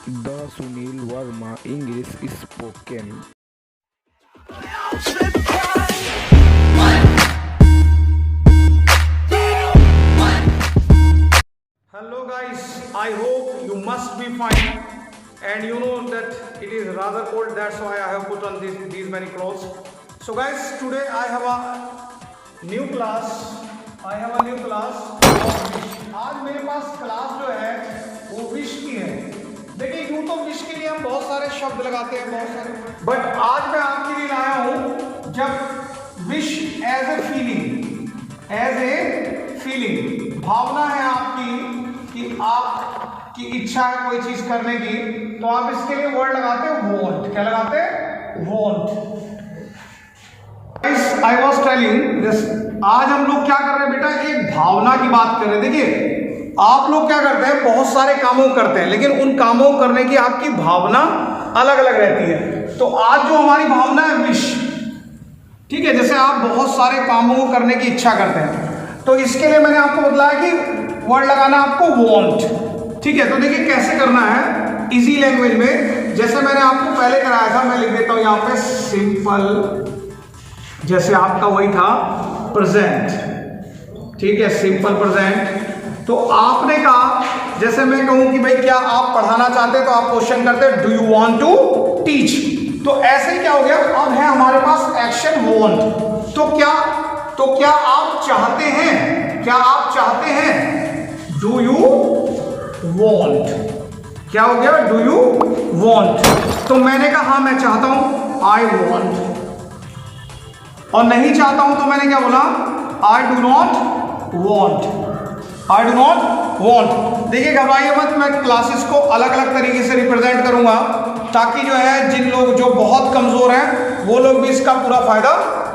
The Sunil Verma English Spoken. Hello guys, I hope you must be fine, and you know that it is rather cold, that's why I have put on these many clothes. So guys, today I have a new class. आज मेरे पास class जो है वो wish की है। देखिए यूं तो विश के लिए हम बहुत सारे शब्द लगाते हैं, बहुत सारे, बट आज मैं आपके लिए लाया हूं जब विश एज ए फीलिंग भावना है आपकी कि आपकी इच्छा है कोई चीज करने की, तो आप इसके लिए वर्ड लगाते हो वॉन्ट। क्या लगाते हैं? Want. I was telling this, आज हम लोग क्या कर रहे हैं बेटा, एक भावना की बात कर रहे हैं। देखिए आप लोग क्या करते हैं, बहुत सारे कामों को करते हैं, लेकिन उन कामों को करने की आपकी भावना अलग अलग रहती है। तो आज जो हमारी भावना है विश, ठीक है, जैसे आप बहुत सारे कामों को करने की इच्छा करते हैं, तो इसके लिए मैंने आपको बताया कि वर्ड लगाना आपको वॉन्ट। ठीक है, तो देखिए कैसे करना है इजी लैंग्वेज में, जैसे मैंने आपको पहले कराया था। मैं लिख देता हूं यहां पे सिंपल, जैसे आपका वही था प्रेजेंट। ठीक है, सिंपल प्रेजेंट। तो आपने कहा, जैसे मैं कहूं कि भाई क्या आप पढ़ाना चाहते हैं, तो आप क्वेश्चन करते हैं do you want to teach. तो ऐसे ही क्या हो गया, अब है हमारे पास एक्शन वांट। तो क्या आप चाहते हैं? क्या आप चाहते हैं? Do you want. क्या हो गया? Do you want. तो मैंने कहा हाँ मैं चाहता हूं, आई वांट। और नहीं चाहता हूं तो मैंने क्या बोला? आई do not want. I do not want. देखिए घबराइए मत, मैं क्लासेस को अलग अलग तरीके से रिप्रेजेंट करूंगा, ताकि जो है जिन लोग जो बहुत कमजोर हैं वो लोग भी इसका पूरा फायदा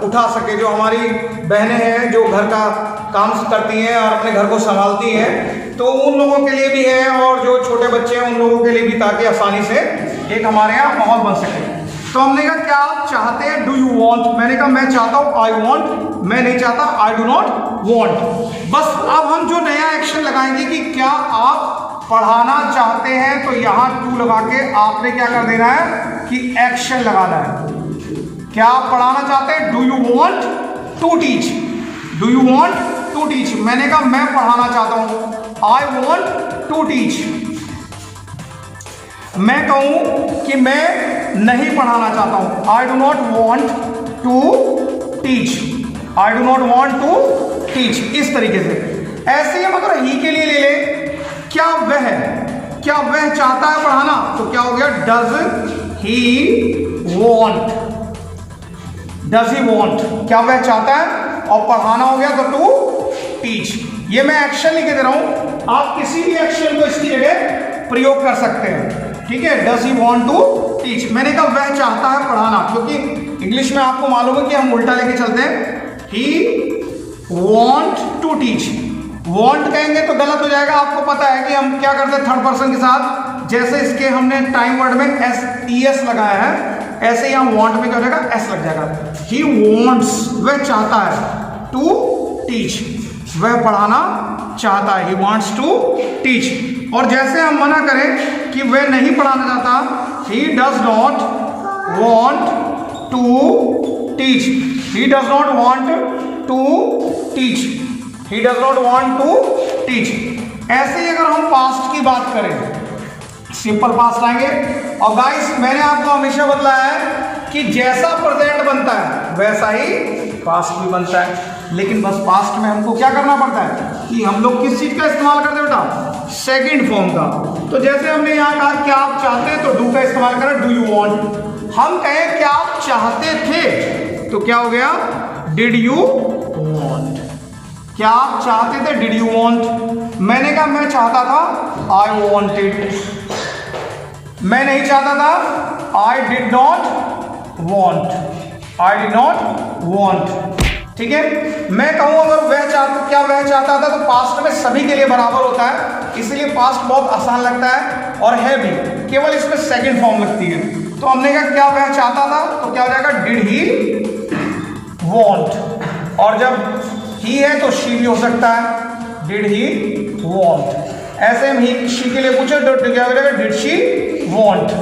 उठा सके। जो हमारी बहनें हैं जो घर का काम करती हैं और अपने घर को संभालती हैं, तो उन लोगों के लिए भी है, और जो छोटे बच्चे हैं उन लोगों के लिए भी, ताकि आसानी से एक हमारे यहाँ माहौल बन सके। तो हमने कहा क्या आप चाहते हैं? Do you want. मैंने कहा मैं चाहता हूं, आई वांट। मैं नहीं चाहता, आई डू नॉट वांट। बस अब हम जो नया एक्शन लगाएंगे कि क्या आप पढ़ाना चाहते हैं, तो यहां टू लगा के आपने क्या कर देना है कि एक्शन लगाना है। क्या आप पढ़ाना चाहते हैं? Do you want to teach. Do you want to teach. मैंने कहा मैं पढ़ाना चाहता हूं, आई वांट टू टीच। मैं कहूं कि मैं नहीं पढ़ाना चाहता हूं, I do not want to teach. I do not want to teach. इस तरीके से ऐसे ही हम अगर ही के लिए ले ले, क्या वह चाहता है पढ़ाना, तो क्या हो गया? Does he want. Does he want, क्या वह चाहता है, और पढ़ाना हो गया तो टू टीच। ये मैं एक्शन लिख के दे रहा हूं, आप किसी भी एक्शन को इसकी जगह प्रयोग कर सकते हैं। ठीक है, does he want to teach. मैंने कहा वह चाहता है पढ़ाना, क्योंकि इंग्लिश में आपको मालूम है कि हम उल्टा लेके चलते हैं। He want to teach. Want कहेंगे तो गलत हो जाएगा। आपको पता है कि हम क्या करते हैं थर्ड पर्सन के साथ, जैसे इसके हमने टाइम वर्ड में एस लगाया है, ऐसे ही हम वांट में क्या हो जाएगा? एस लग जाएगा। ही वांट्स, वह चाहता है, टू टीच, वह पढ़ाना चाहता है, ही वांट्स टू टीच। और जैसे हम मना करें कि वह नहीं पढ़ाना चाहता, he does not want to teach. He does not want to teach. He does not want to teach. ऐसे ही अगर हम पास्ट की बात करें, सिंपल पास्ट लाएंगे। और गाइस मैंने आपको हमेशा बतलाया है कि जैसा प्रेजेंट बनता है वैसा ही पास्ट भी बनता है, लेकिन बस पास्ट में हमको क्या करना पड़ता है कि हम लोग किस चीज का इस्तेमाल करते हैं बेटा? सेकंड फॉर्म का। तो जैसे हमने यहाँ कहा क्या आप चाहते हैं, तो डू का इस्तेमाल करें, डू यू वांट। हम कहें क्या आप चाहते थे, तो क्या हो गया? Did you want. क्या आप चाहते थे? Did you want. मैंने कहा मैं चाहता था, आई वांटेड। मैं नहीं चाहता था, I did not want. I did not want. ठीक है, मैं कहूं अगर वह चाहता था, तो पास्ट में सभी के लिए बराबर होता है, इसलिए पास्ट बहुत आसान लगता है और है भी, केवल इसमें सेकंड फॉर्म लगती है। तो हमने कहा क्या वह चाहता था, तो क्या हो जाएगा? Did he want. और जब ही है तो शी भी हो सकता है, डिड ही वॉन्ट। ऐसे हम ही शी के लिए पूछे तो क्या हो जाएगा? डिड शी वॉन्ट,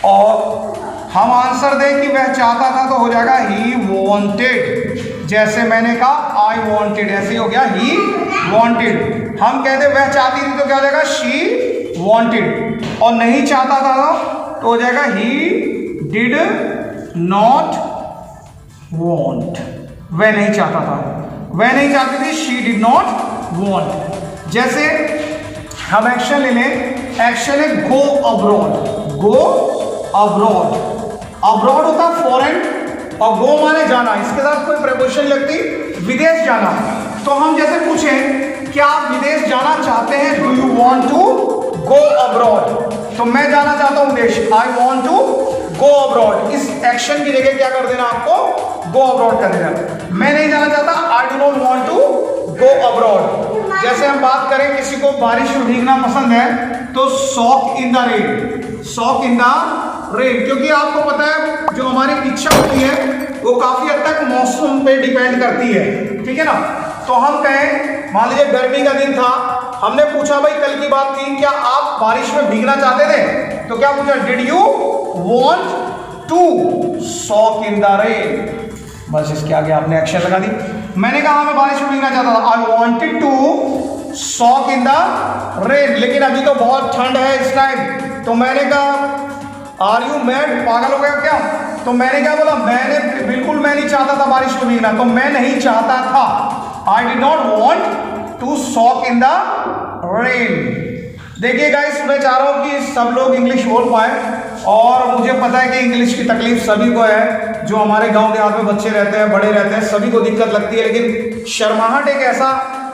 और हम आंसर दें कि वह चाहता था तो हो जाएगा ही वॉन्टेड। जैसे मैंने कहा आई वॉन्टेड, ऐसे ही हो गया ही वॉन्टेड। हम कहते वह चाहती थी तो क्या हो जाएगा शी वॉन्टेड, और नहीं चाहता था तो हो जाएगा ही डिड नॉट वॉन्ट। वह नहीं चाहता था, वह नहीं चाहती थी, शी डिड नॉट वॉन्ट। जैसे हम एक्शन ले लें, एक्शन है go abroad. Go abroad, abroad होता फॉरेन, और गो माने जाना, इसके साथ कोई प्रपोजिशन लगती विदेश जाना। तो हम जैसे पूछें क्या आप विदेश जाना चाहते हैं, do you want to go abroad, तो मैं जाना चाहता हूं विदेश, I want to go abroad. इस एक्शन की जगह क्या कर देना, आपको गो अब्रॉड कर देना। मैं नहीं जाना चाहता, I do not want to go abroad. जैसे हम बात करें किसी को बारिश में भीगना पसंद है तो soak in the rain, soak in the rain, क्योंकि आपको पता है जो हमारी इच्छा होती है वो काफी हद तक मौसम पे डिपेंड करती है, ठीक है ना। तो हम कहें मान लीजिए गर्मी का दिन था, हमने पूछा भाई कल की बात थी, क्या आप बारिश में भीगना चाहते थे, तो क्या पूछा did you want to soak in the rain, बस इसके आगे आपने एक्शन लगा दी। मैंने कहा मैं बारिश में भीगना चाहता था, I wanted to soak in the rain, लेकिन अभी तो बहुत ठंड है इस टाइम, तो मैंने कहा आर यू मैड, पागल हो गया क्या, तो मैंने क्या बोला, बिल्कुल मैं नहीं चाहता था बारिश में भीगना, तो मैं नहीं चाहता था, I did not want to soak in the rain. देखिए गाइस, मैं चाह रहा हूं कि सब लोग इंग्लिश बोल पाए, और मुझे पता है कि इंग्लिश की तकलीफ सभी को है, जो हमारे गांव देहात में बच्चे रहते हैं, बड़े रहते हैं, सभी को दिक्कत लगती है, लेकिन शर्माहट एक ऐसा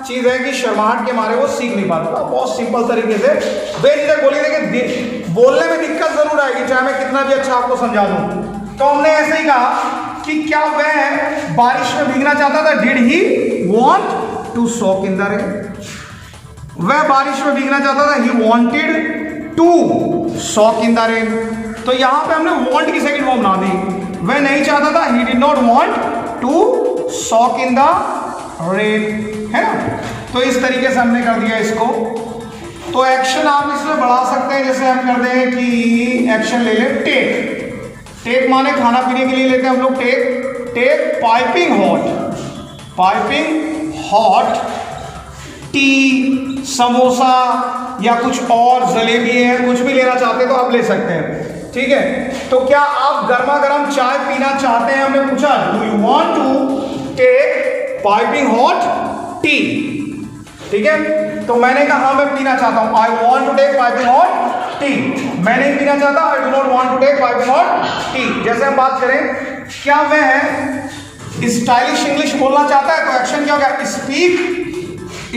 चीज है कि शर्माहट के मारे वो सीख नहीं पाता। बहुत सिंपल तरीके से बेझिझक बोलिए, लेकिन बोलने में दिक्कत जरूर आएगी, चाहे मैं कितना भी अच्छा आपको समझा दूं। तो हमने ऐसे ही कहा कि क्या वह बारिश में भीगना चाहता था, did he want to soak in the rain, वह बारिश में भीगना चाहता था, he wanted to soak in the rain. तो यहां पे हमने वांट की सेकंड फॉर्म बना दी, वह नहीं चाहता था, he did not want to soak in the rain, है ना। तो इस तरीके से हमने कर दिया इसको। तो एक्शन आप इसमें बढ़ा सकते हैं, जैसे हम कर दें कि एक्शन ले लें टेक, टेक माने खाना पीने के लिए लेते हैं हम लोग take, take piping hot, piping hot tea, samosa या कुछ और जलेबी है, कुछ भी लेना चाहते हैं तो आप ले सकते हैं, ठीक है। तो क्या आप गर्मा गर्म चाय पीना चाहते हैं, हमने पूछा do you want to take piping hot tea, ठीक है। तो मैंने कहा मैं पीना चाहता हूं, I want to take piping hot tea, मैं नहीं पीना चाहता, I do not want to take piping hot tea. जैसे हम बात करें क्या वह स्टाइलिश इंग्लिश बोलना चाहता है, तो एक्शन क्या होगा, स्पीक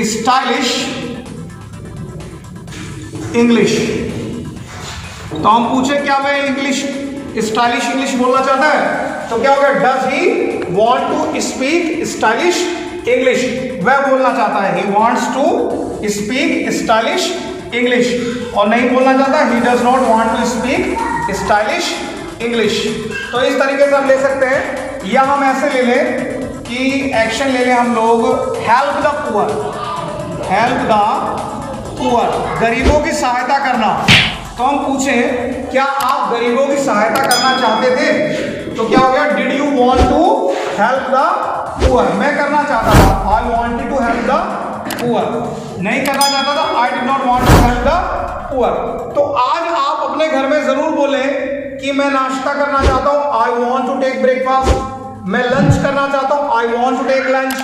स्टाइलिश इंग्लिश। तो हम पूछे क्या वह इंग्लिश स्टाइलिश इंग्लिश बोलना चाहता है, तो क्या होगा, does he want to speak stylish English, वह बोलना चाहता है, he wants to speak stylish English, और नहीं बोलना चाहता, he does not want to speak stylish English. तो इस तरीके से हम ले सकते हैं, या हम ऐसे ले लें कि एक्शन ले लें हम लोग help the poor, help the poor, गरीबों की सहायता करना। तो हम पूछें क्या आप गरीबों की सहायता करना चाहते थे, तो क्या हो गया, did you want to help the poor, मैं करना चाहता था, I wanted to help the poor, नहीं करना चाहता था, I did not want to help the poor. तो आज आप अपने घर में जरूर बोलें कि मैं नाश्ता करना चाहता हूं, I want to take breakfast, मैं लंच करना चाहता हूं, I want to take lunch,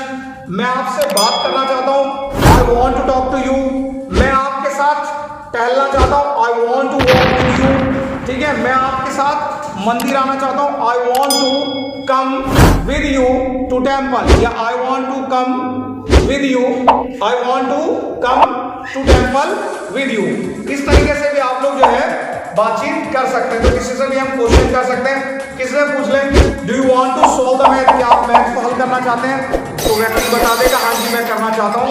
मैं आपसे बात करना चाहता हूं, I want to talk to you, मैं आपके साथ टहलना चाहता हूं, I want to walk with you, ठीक है, मैं आपके साथ मंदिर आना चाहता हूं, I want to come with you to temple, या I want to come with you, I want to come to temple with you. इस तरीके से भी आप लोग जो है बातचीत कर सकते हैं। तो किसी से भी हम क्वेश्चन कर सकते हैं, किसी से पूछ लें do you want to solve the math, क्या आप मैथ को हल करना चाहते हैं, तो व्यक्ति बता देगा हाँ जी मैं करना चाहता हूं।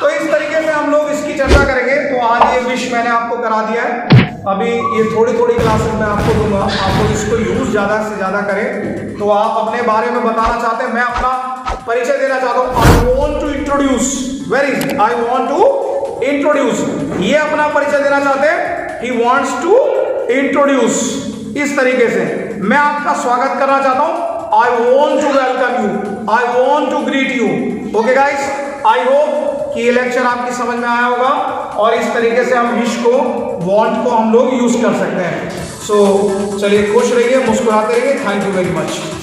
तो इस तरीके से हम लोग इसकी चर्चा करेंगे। तो आज ये विषय मैंने आपको करा दिया है, अभी ये थोड़ी थोड़ी क्लासेस में आपको दूंगा, आप लोग इसको यूज ज्यादा से ज्यादा करें। तो आप अपने बारे में बताना चाहते हैं, मैं अपना परिचय देना चाहता हूं, I want to introduce, very I want to introduce, ये अपना परिचय देना चाहते हैं, ही वॉन्ट्स टू इंट्रोड्यूस, इस तरीके से मैं आपका स्वागत करना चाहता हूं, I want to welcome you, I want to greet you. Okay guys, I hope कि ये लेक्चर आपकी समझ में आया होगा और इस तरीके से हम विश को, वॉन्ट को हम लोग यूज कर सकते हैं। सो चलिए, खुश रहिए, मुस्कुराते रहिए। Thank you very much.